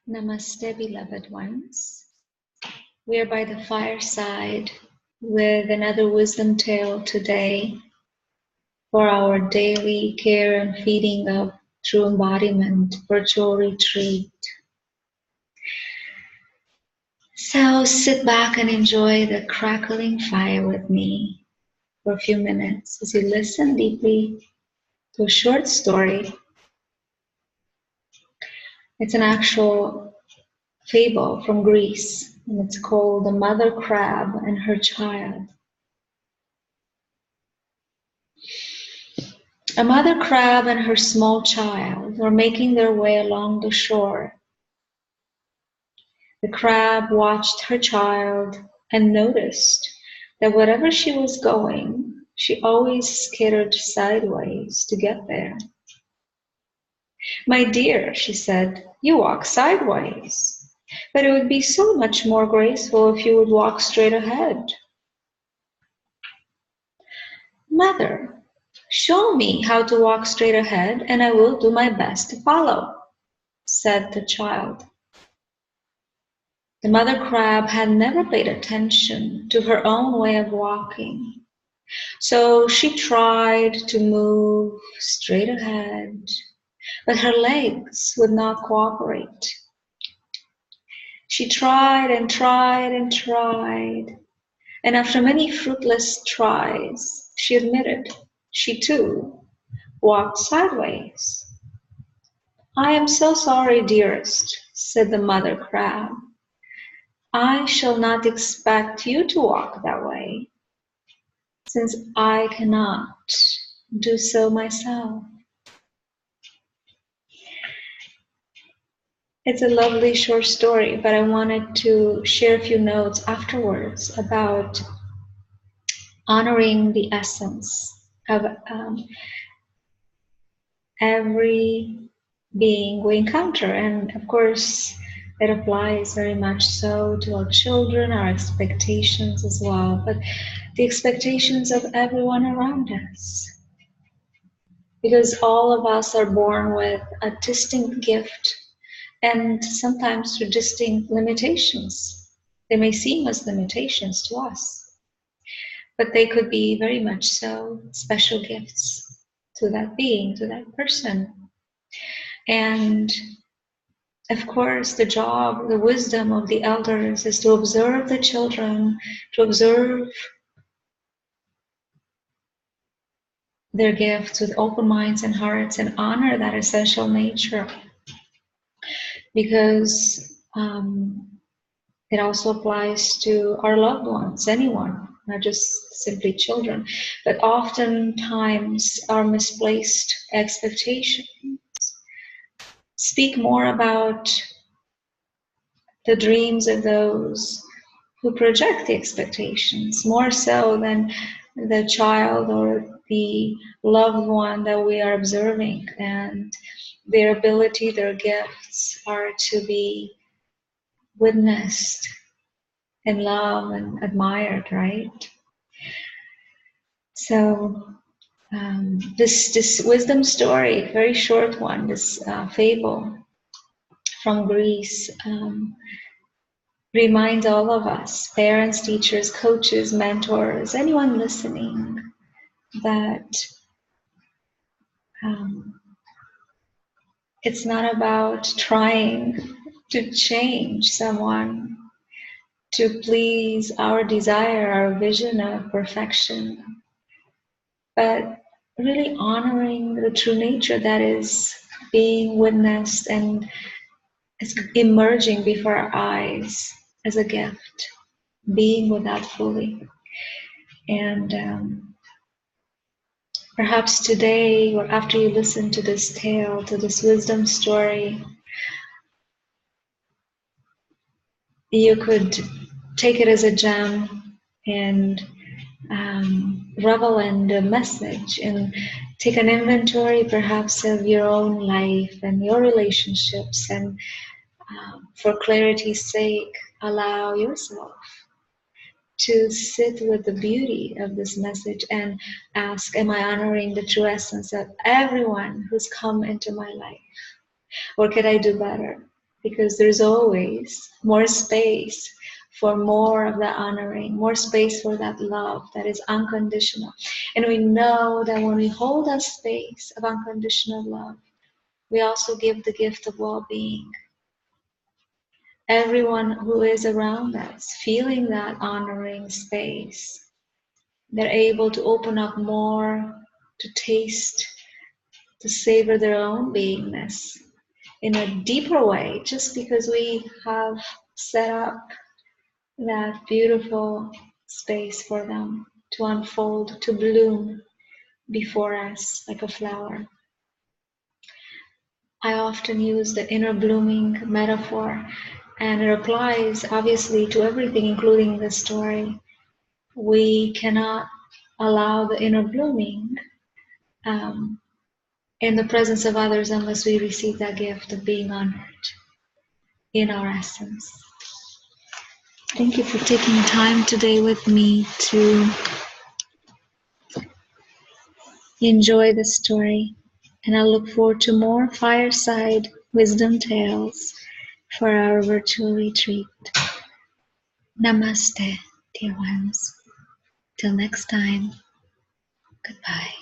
Namaste, beloved ones. We are by the fireside with another wisdom tale today for our daily care and feeding of True Embodiment virtual retreat. So sit back and enjoy the crackling fire with me for a few minutes as you listen deeply to a short story. It's an actual fable from Greece, and it's called The Mother Crab and Her Child. A mother crab and her small child were making their way along the shore. The crab watched her child and noticed that wherever she was going, she always skittered sideways to get there. "My dear," she said, "you walk sideways, but it would be so much more graceful if you would walk straight ahead." "Mother, show me how to walk straight ahead and I will do my best to follow," said the child. The mother crab had never paid attention to her own way of walking, so she tried to move straight ahead, but her legs would not cooperate. She tried and tried and tried, and after many fruitless tries, she admitted she too walked sideways. "I am so sorry, dearest," said the mother crab. "I shall not expect you to walk that way, since I cannot do so myself." It's a lovely short story, but I wanted to share a few notes afterwards about honoring the essence of every being we encounter. And of course, it applies very much so to our children, our expectations as well, but the expectations of everyone around us. Because all of us are born with a distinct gift and sometimes with distinct limitations. They may seem as limitations to us, but they could be very much so special gifts to that being, to that person. And of course, the job, the wisdom of the elders is to observe the children, to observe their gifts with open minds and hearts and honor that essential nature. Because it also applies to our loved ones, anyone, not just simply children, but oftentimes our misplaced expectations speak more about the dreams of those who project the expectations, more so than the child or the loved one that we are observing. And their ability, their gifts are to be witnessed and loved and admired, right? So this wisdom story, very short one, this fable from Greece, reminds all of us, parents, teachers, coaches, mentors, anyone listening, that it's not about trying to change someone to please our desire, our vision of perfection, but really honoring the true nature that is being witnessed and is emerging before our eyes as a gift, being with that fully. And perhaps today, or after you listen to this tale, to this wisdom story, you could take it as a gem and revel in the message and take an inventory perhaps of your own life and your relationships, and for clarity's sake, allow yourself to sit with the beauty of this message and ask, am I honoring the true essence of everyone who's come into my life? Or could I do better? because there's always more space for more of that honoring, more space for that love that is unconditional. And we know that when we hold that space of unconditional love, we also give the gift of well-being. Everyone who is around us, feeling that honoring space, they're able to open up more, to taste, to savor their own beingness in a deeper way, just because we have set up that beautiful space for them to unfold, to bloom before us like a flower. I often use the inner blooming metaphor, and it applies obviously to everything, including the story. We cannot allow the inner blooming in the presence of others unless we receive that gift of being honored in our essence. Thank you for taking time today with me to enjoy the story, and I look forward to more Fireside Wisdom Tales for our virtual retreat. Namaste, dear ones. Till next time, goodbye.